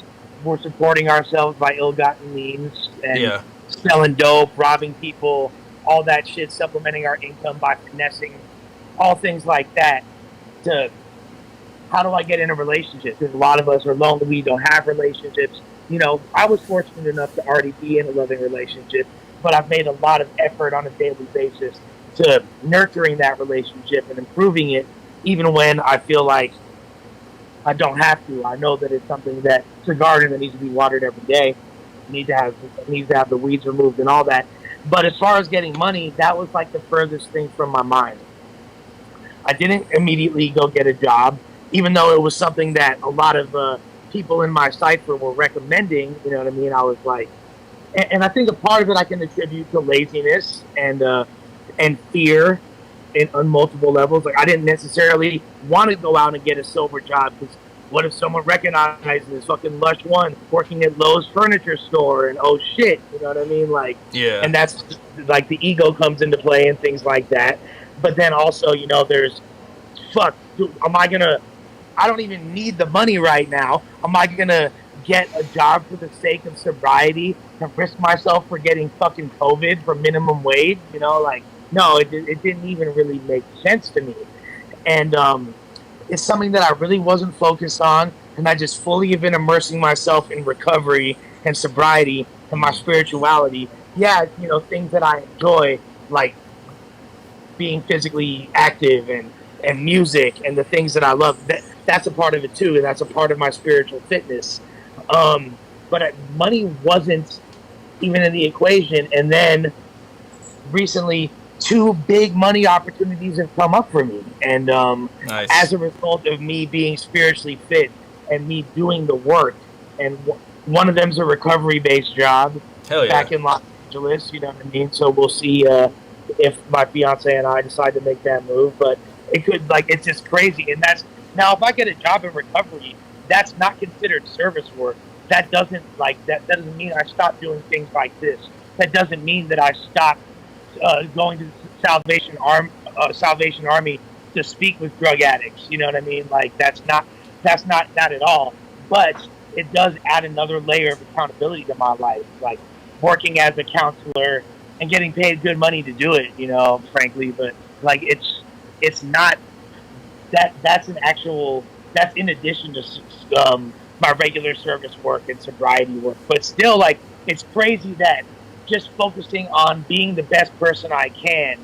were supporting ourselves by ill-gotten means and selling dope, robbing people, all that shit, supplementing our income by finessing, all things like that. To how do I get in a relationship? Because a lot of us are lonely, we don't have relationships. You know, I was fortunate enough to already be in a loving relationship, but I've made a lot of effort on a daily basis to nurturing that relationship and improving it, even when I feel like I don't have to. I know that it's something that, it's a garden that needs to be watered every day. needs to have the weeds removed and all that. But as far as getting money, that was like the furthest thing from my mind. I didn't immediately go get a job, even though it was something that a lot of people in my cipher were recommending. You know what I mean? I was like, and I think a part of it I can attribute to laziness and fear on multiple levels. Like I didn't necessarily want to go out and get a sober job because what if someone recognizes fucking Lush One working at Lowe's furniture store and oh shit, you know what I mean? Like, Yeah. and that's like the ego comes into play and things like that. But then also, you know, there's fuck, dude, I don't even need the money right now. Am I gonna get a job for the sake of sobriety and risk myself for getting fucking COVID for minimum wage? You know, like, no, it didn't even really make sense to me. And it's something that I really wasn't focused on, and I just fully have been immersing myself in recovery and sobriety and my spirituality. Yeah, you know, things that I enjoy, like being physically active and music and the things that I love. That's a part of it too, and that's a part of my spiritual fitness. But money wasn't even in the equation. And then recently, 2 big money opportunities have come up for me, and Nice. as a result of me being spiritually fit and me doing the work, and one of them's a recovery-based job Hell yeah. back in Los Angeles. You know what I mean? So we'll see if my fiance and I decide to make that move. But it could, like, it's just crazy. And that's now, if I get a job in recovery, that's not considered service work. That doesn't doesn't mean I stop doing things like this. That doesn't mean that I stop going to the Salvation Army to speak with drug addicts. You know what I mean? Like that's not at all. But it does add another layer of accountability to my life, like working as a counselor and getting paid good money to do it. You know, frankly, but like it's not that's in addition to my regular service work and sobriety work. But still, like, it's crazy that just focusing on being the best person I can,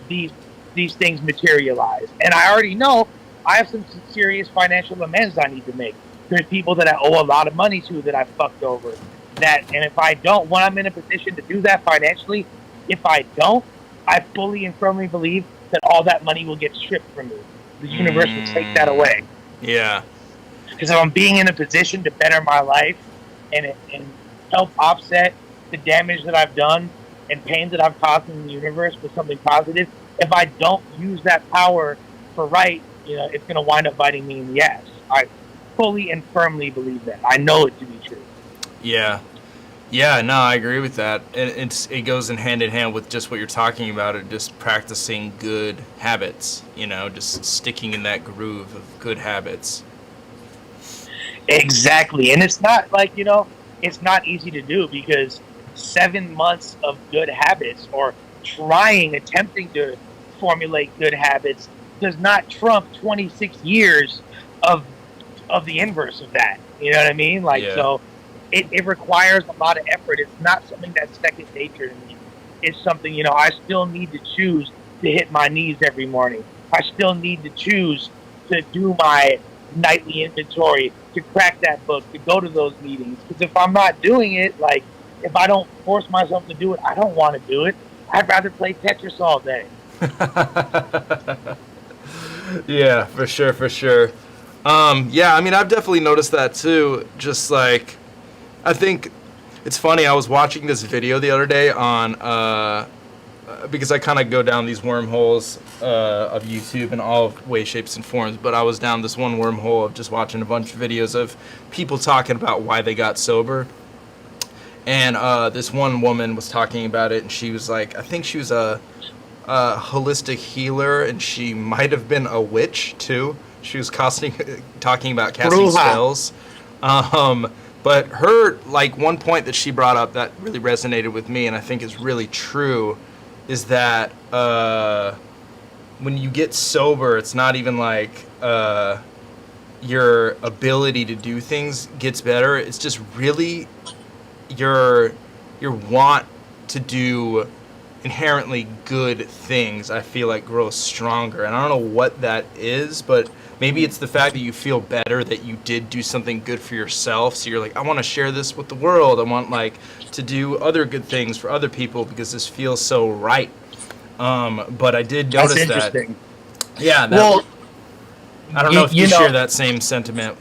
these things materialize. And I already know I have some serious financial amends I need to make. There's people that I owe a lot of money to that I fucked over. And if I don't, when I'm in a position to do that financially, if I don't, I fully and firmly believe that all that money will get stripped from me. The universe will take that away. Yeah. Because if I'm being in a position to better my life and help offset the damage that I've done and pain that I've caused in the universe with something positive, if I don't use that power for right, you know, it's going to wind up biting me in the ass. I fully and firmly believe that. I know it to be true. Yeah. Yeah, no, I agree with that. It goes in hand with just what you're talking about, it just practicing good habits, you know, just sticking in that groove of good habits. Exactly. And it's not like, you know, it's not easy to do because 7 months of good habits or attempting to formulate good habits does not trump 26 years of the inverse of that. You know what I mean? Like, Yeah. So it requires a lot of effort. It's not something that's second nature to me. It's something, you know, I still need to choose to hit my knees every morning. I still need to choose to do my nightly inventory, to crack that book, to go to those meetings. Because if I'm not doing it, like, if I don't force myself to do it, I don't want to do it. I'd rather play Tetris all day. Yeah, for sure. Yeah, I mean, I've definitely noticed that too. Just like, I think it's funny. I was watching this video the other day on, because I kind of go down these wormholes of YouTube in all ways, shapes, and forms. But I was down this one wormhole of just watching a bunch of videos of people talking about why they got sober. And this one woman was talking about it, and she was like, I think she was a holistic healer, and she might have been a witch too. She was talking about casting spells. But her, like, one point that she brought up that really resonated with me, and I think is really true, is that when you get sober, it's not even like your ability to do things gets better. It's just really your want to do inherently good things, I feel like grow stronger. And I don't know what that is, but maybe it's the fact that you feel better that you did do something good for yourself. So you're like, I want to share this with the world. I want like to do other good things for other people because this feels so right. But I did notice That's interesting. Yeah. Well, I don't know if you know, share that same sentiment.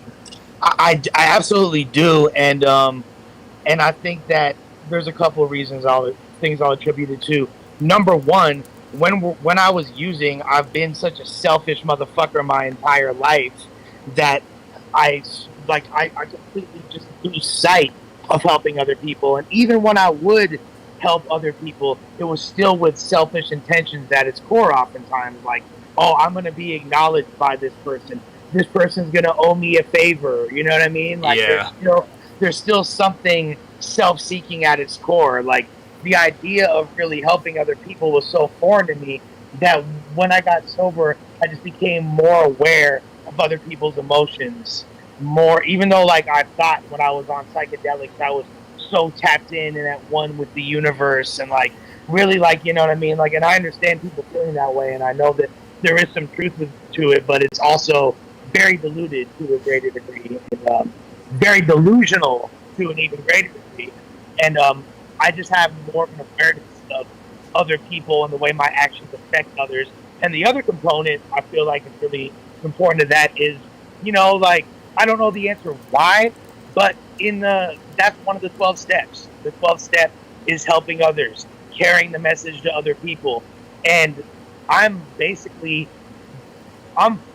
I absolutely do, and I think that there's a couple of things I'll attribute it to. Number one, when I was using, I've been such a selfish motherfucker my entire life that I completely just lose sight of helping other people, and even when I would help other people, it was still with selfish intentions at its core. Oftentimes, like, oh, I'm gonna be acknowledged by this person. This person's gonna owe me a favor. You know what I mean? Like, Yeah. there's still something self-seeking at its core. Like, the idea of really helping other people was so foreign to me that when I got sober, I just became more aware of other people's emotions. More, even though, like, I thought when I was on psychedelics, I was so tapped in and at one with the universe, and like really, like, you know what I mean? Like, and I understand people feeling that way, and I know that there is some truth to it, but it's also very diluted to a greater degree, and very delusional to an even greater degree. And I just have more of an awareness of other people and the way my actions affect others. And the other component I feel like is really important to that is, like, I don't know the answer why, but that's one of the 12 steps. The 12th step is helping others, carrying the message to other people. And I'm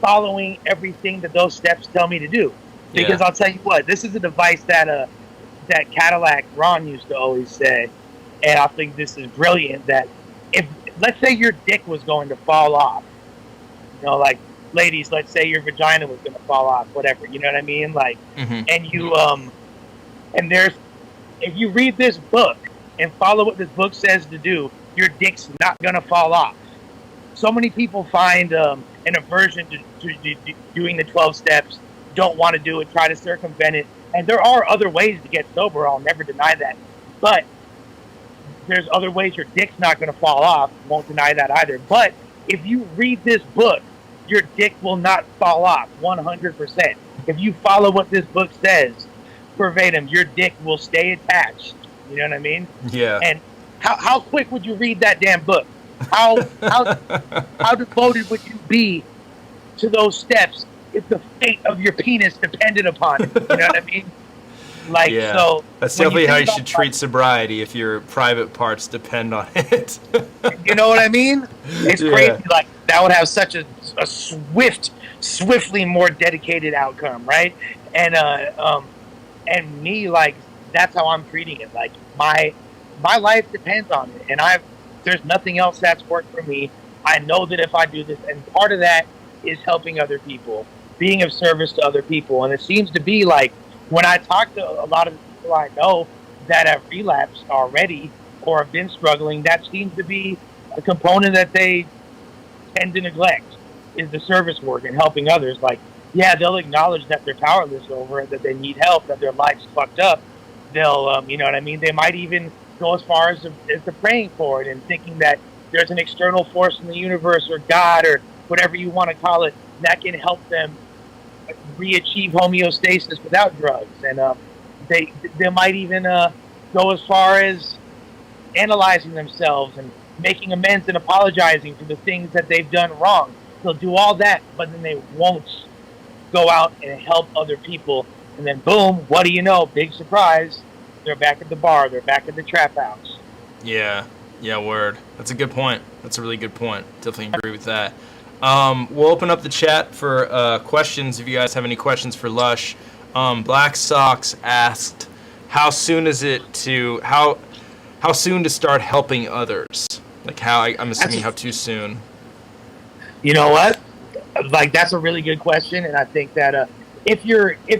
following everything that those steps tell me to do. Because I'll tell you what, this is a device that Cadillac Ron used to always say, and I think this is brilliant, that if, let's say your dick was going to fall off, like, ladies, let's say your vagina was going to fall off, whatever, you know what I mean? Like, and you, if you read this book and follow what this book says to do, your dick's not going to fall off. So many people find an aversion to doing the 12 steps, don't want to do it, try to circumvent it. And there are other ways to get sober, I'll never deny that. But there's other ways your dick's not going to fall off, won't deny that either. But if you read this book, your dick will not fall off 100%. If you follow what this book says verbatim, your dick will stay attached. You know what I mean? Yeah. And how quick would you read that damn book? How devoted would you be to those steps if the fate of your penis depended upon it? You know what I mean? Like, yeah. So that's definitely how you should treat sobriety if your private parts depend on it. You know what I mean? It's crazy. Like, that would have such a swiftly more dedicated outcome, right? And me, like, that's how I'm treating it. Like, my life depends on it, and there's nothing else that's worked for me. I know that if I do this, and part of that is helping other people, being of service to other people. And it seems to be like, when I talk to a lot of the people I know that have relapsed already or have been struggling, that seems to be a component that they tend to neglect, is the service work and helping others. Like, yeah, they'll acknowledge that they're powerless over it, that they need help, that their life's fucked up. They'll, you know what I mean? They might even go as far as to praying for it and thinking that there's an external force in the universe or God or whatever you want to call it that can help them re-achieve homeostasis without drugs. And they might even go as far as analyzing themselves and making amends and apologizing for the things that they've done wrong. They'll do all that, but then they won't go out and help other people. And then boom, what do you know? Big surprise. They're back at the bar. They're back at the trap house. Yeah, word. That's a good point. That's a really good point. Definitely agree with that. We'll open up the chat for questions if you guys have any questions for Lush. Black Socks asked, how soon to start helping others? Like, I'm assuming how too soon. You know what? Like, that's a really good question, and I think that if you're in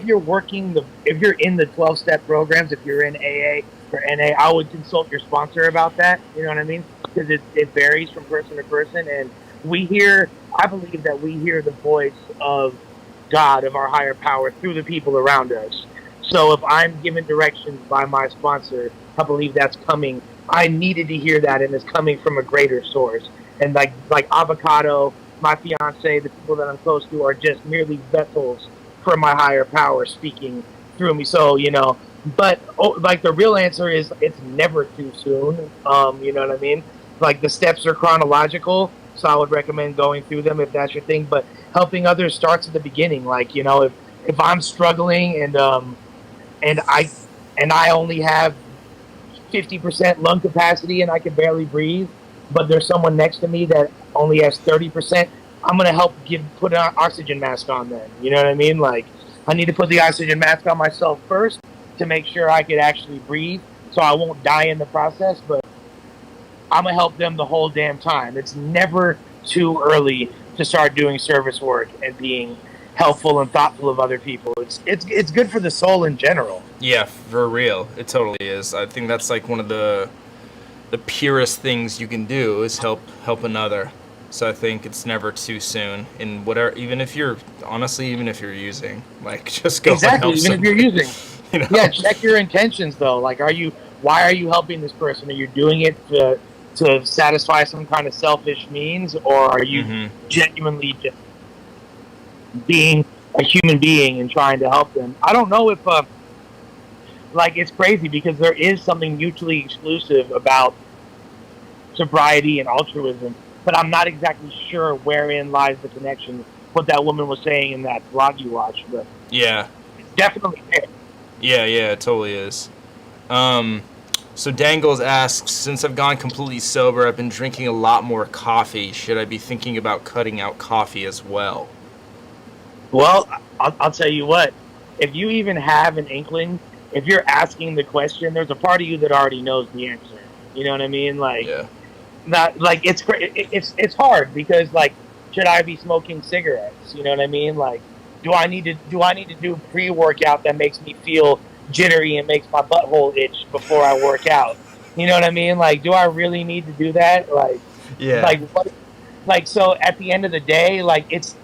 the 12-step programs, if you're in AA or NA, I would consult your sponsor about that. You know what I mean? Because it varies from person to person, and I believe that we hear the voice of God, of our higher power, through the people around us. So if I'm given directions by my sponsor, I believe that's coming I needed to hear that, and it's coming from a greater source. And like Avocado, my fiance, the people that I'm close to are just merely vessels for my higher power speaking through me. So but like the real answer is it's never too soon. You know what I mean? Like the steps are chronological, so I would recommend going through them if that's your thing. But helping others starts at the beginning. Like if I'm struggling and I only have 50% lung capacity and I can barely breathe, but there's someone next to me that only has 30%, I'm gonna help put an oxygen mask on then. You know what I mean? Like I need to put the oxygen mask on myself first to make sure I could actually breathe, so I won't die in the process. But I'm gonna help them the whole damn time. It's never too early to start doing service work and being helpful and thoughtful of other people. It's good for the soul in general. Yeah, for real, it totally is. I think that's like one of the purest things you can do is help another. So I think it's never too soon in whatever, even if you're using, like, just go exactly. And help even somebody. If you're using, yeah, check your intentions though. Like, why are you helping this person? Are you doing it to satisfy some kind of selfish means, or are you genuinely just being a human being and trying to help them? I don't know if like, it's crazy because there is something mutually exclusive about sobriety and altruism, but I'm not exactly sure wherein lies the connection. What that woman was saying in that blog you watched, but Yeah. it's definitely there. Yeah, it totally is. So Dangles asks, since I've gone completely sober, I've been drinking a lot more coffee. Should I be thinking about cutting out coffee as well? Well, I'll tell you what. If you even have an inkling, if you're asking the question, there's a part of you that already knows the answer. You know what I mean? Like, Yeah. not like it's hard because, like, should I be smoking cigarettes? You know what I mean? Like, do I need to do pre-workout that makes me feel jittery and makes my butthole itch before I work out? You know what I mean? Like, do I really need to do that? Like, Yeah. like what? Like, so at the end of the day, like, it's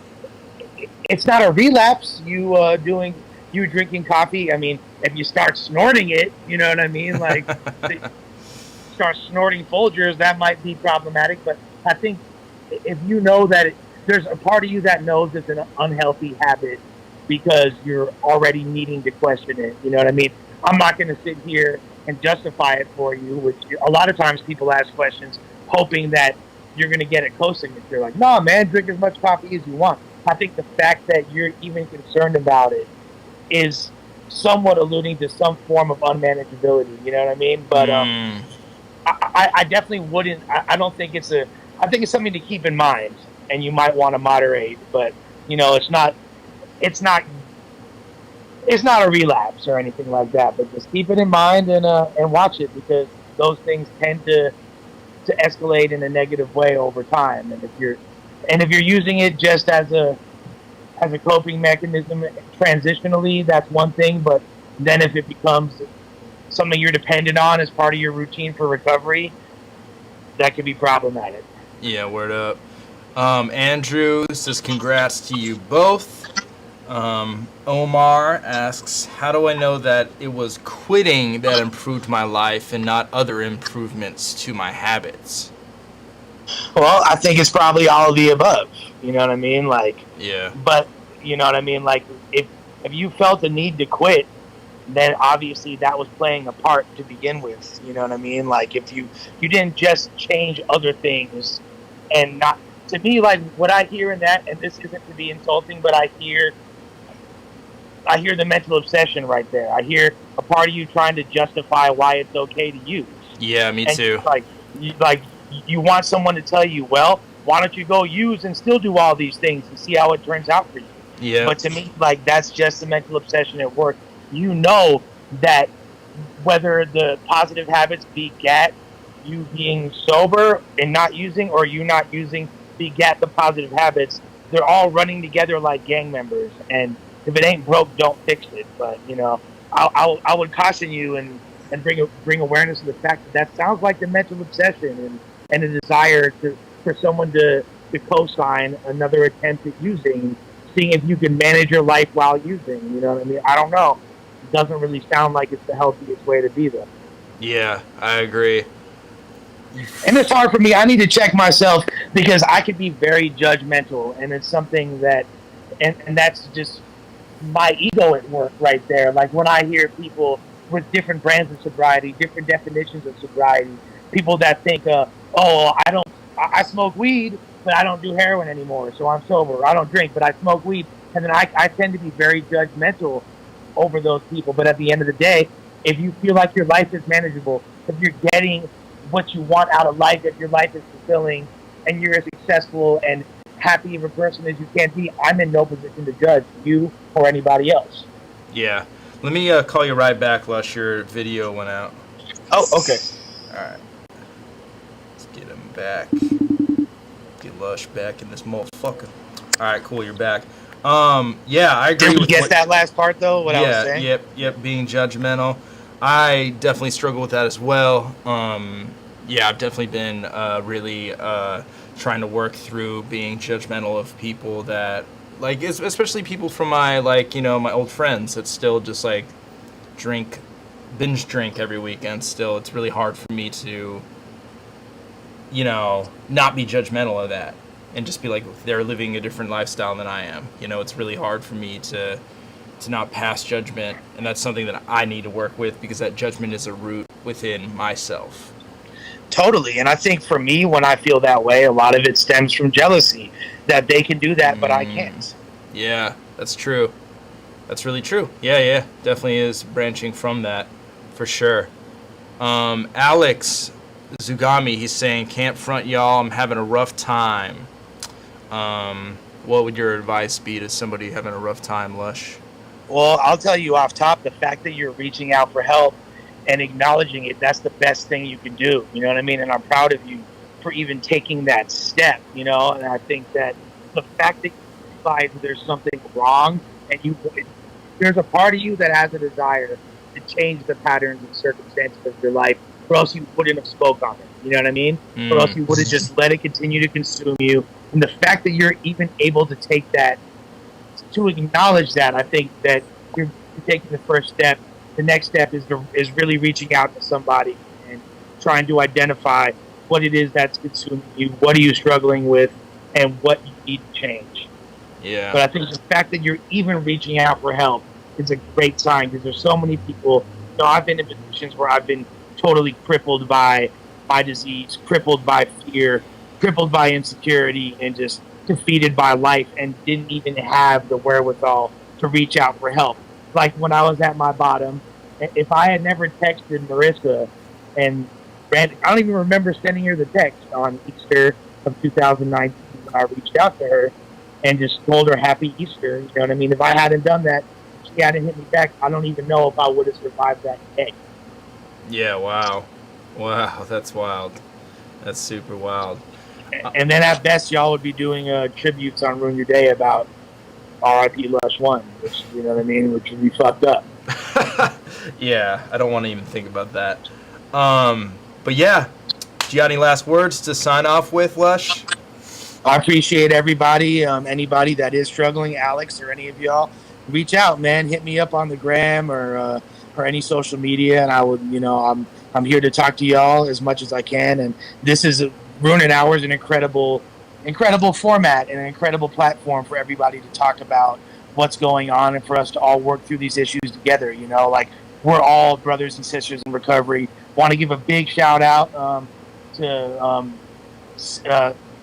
not a relapse. You drinking coffee. I mean, if you start snorting it, you know what I mean? Like, start snorting Folgers, that might be problematic. But I think if you know that there's a part of you that knows it's an unhealthy habit because you're already needing to question it. You know what I mean? I'm not going to sit here and justify it for you, which a lot of times people ask questions hoping that you're going to get a co-signature. Like, no, man, drink as much coffee as you want. I think the fact that you're even concerned about it is somewhat alluding to some form of unmanageability. You know what I mean? But I definitely wouldn't. I don't think it's I think it's something to keep in mind, and you might want to moderate. But it's not a relapse or anything like that. But just keep it in mind and watch it, because those things tend to escalate in a negative way over time. And if you're using it just as a coping mechanism transitionally, that's one thing. But then if it becomes something you're dependent on as part of your routine for recovery, that could be problematic. Yeah, word up. Andrew says congrats to you both. Omar asks, how do I know that it was quitting that improved my life and not other improvements to my habits? Well, I think it's probably all of the above. You know what I mean? Like, yeah. But you know what I mean? Like, if you felt the need to quit, then obviously that was playing a part to begin with. You know what I mean? Like, if you didn't just change other things and not, to me, like, what I hear in that, and this isn't to be insulting, but I hear the mental obsession right there. I hear a part of you trying to justify why it's okay to use. Yeah, me too. You want someone to tell you, well, why don't you go use and still do all these things and see how it turns out for you? Yeah. But to me, like, that's just the mental obsession at work. You know that whether the positive habits begat you being sober and not using, or you not using begat the positive habits, they're all running together like gang members. And if it ain't broke, don't fix it. But I would caution you and bring awareness to the fact that sounds like the mental obsession and a desire for someone to co-sign another attempt at using, seeing if you can manage your life while using. You know what I mean? I don't know. It doesn't really sound like it's the healthiest way to be, though. Yeah, I agree. And it's hard for me. I need to check myself because I could be very judgmental, and it's something that, and that's just my ego at work right there. Like when I hear people with different brands of sobriety, different definitions of sobriety, people that think, oh, I smoke weed, but I don't do heroin anymore, so I'm sober. I don't drink, but I smoke weed. And then I tend to be very judgmental over those people. But at the end of the day, if you feel like your life is manageable, if you're getting what you want out of life, if your life is fulfilling, and you're as successful and happy of a person as you can be, I'm in no position to judge you or anybody else. Yeah. Let me call you right back, Lush. Your video went out. Oh, okay. All right. Let's get him back. Get Lush back in this motherfucker. All right, cool. You're back. Yeah, I agree. Did you guess that last part though? What I was saying? Yep. Being judgmental, I definitely struggle with that as well. Yeah, I've definitely been really trying to work through being judgmental of people that, like, especially people from my, like, you know, my old friends that still just like binge drink every weekend. Still, it's really hard for me to, you know, not be judgmental of that. And just be like, they're living a different lifestyle than I am. You know, it's really hard for me to not pass judgment, and that's something that I need to work with because that judgment is a root within myself. Totally, and I think for me, when I feel that way, a lot of it stems from jealousy, that they can do that, but I can't. Yeah, that's true. That's really true. Yeah, definitely is branching from that, for sure. Alex Zugami, he's saying, can't front y'all, I'm having a rough time. What would your advice be to somebody having a rough time, Lush? Well, I'll tell you off top, the fact that you're reaching out for help and acknowledging it, that's the best thing you can do. You know what I mean? And I'm proud of you for even taking that step, you know? And I think that the fact that you realize there's something wrong and there's a part of you that has a desire to change the patterns and circumstances of your life, or else you wouldn't have spoke on it. You know what I mean? Or else you would have just let it continue to consume you. And the fact that you're even able to take that, to acknowledge that, I think that you're taking the first step. The next step is really reaching out to somebody and trying to identify what it is that's consuming you, what are you struggling with, and what you need to change. Yeah. But I think the fact that you're even reaching out for help is a great sign, because there's so many people. You know, I've been in positions where I've been totally crippled by my disease, crippled by fear, crippled by insecurity, and just defeated by life, and didn't even have the wherewithal to reach out for help. Like when I was at my bottom, if I had never texted Marissa and I don't even remember sending her the text on Easter of 2019 when I reached out to her and just told her happy Easter. You know what I mean? If I hadn't done that, she hadn't hit me back, I don't even know if I would have survived that day. Yeah, wow, that's wild. That's super wild. And then at best, y'all would be doing tributes on Ruin Your Day about RYD LUSH ONE, which, you know what I mean, which would be fucked up. Yeah, I don't want to even think about that. But yeah, do you got any last words to sign off with, Lush? I appreciate everybody. Anybody that is struggling, Alex or any of y'all, reach out, man. Hit me up on the gram or any social media, and I would, you know, I'm here to talk to y'all as much as I can. And this is Ruin Hour is an incredible format and an incredible platform for everybody to talk about what's going on and for us to all work through these issues together. You know, like, we're all brothers and sisters in recovery. Want to give a big shout out to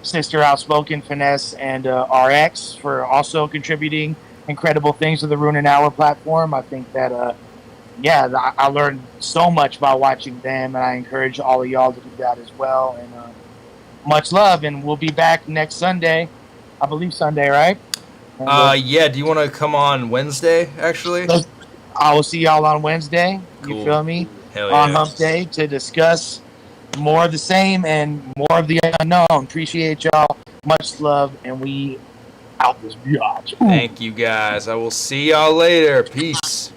Sister Outspoken Finesse and RX for also contributing incredible things to the Ruin Hour platform. I think that I learned so much by watching them, and I encourage all of y'all to do that as well. And much love, and we'll be back next Sunday. I believe Sunday, right? Yeah, do you want to come on Wednesday, actually? I will see y'all on Wednesday. Cool. You feel me? Hell on yeah. Hump Day to discuss more of the same and more of the unknown. Appreciate y'all. Much love, and we out this biatch. Thank you, guys. I will see y'all later. Peace.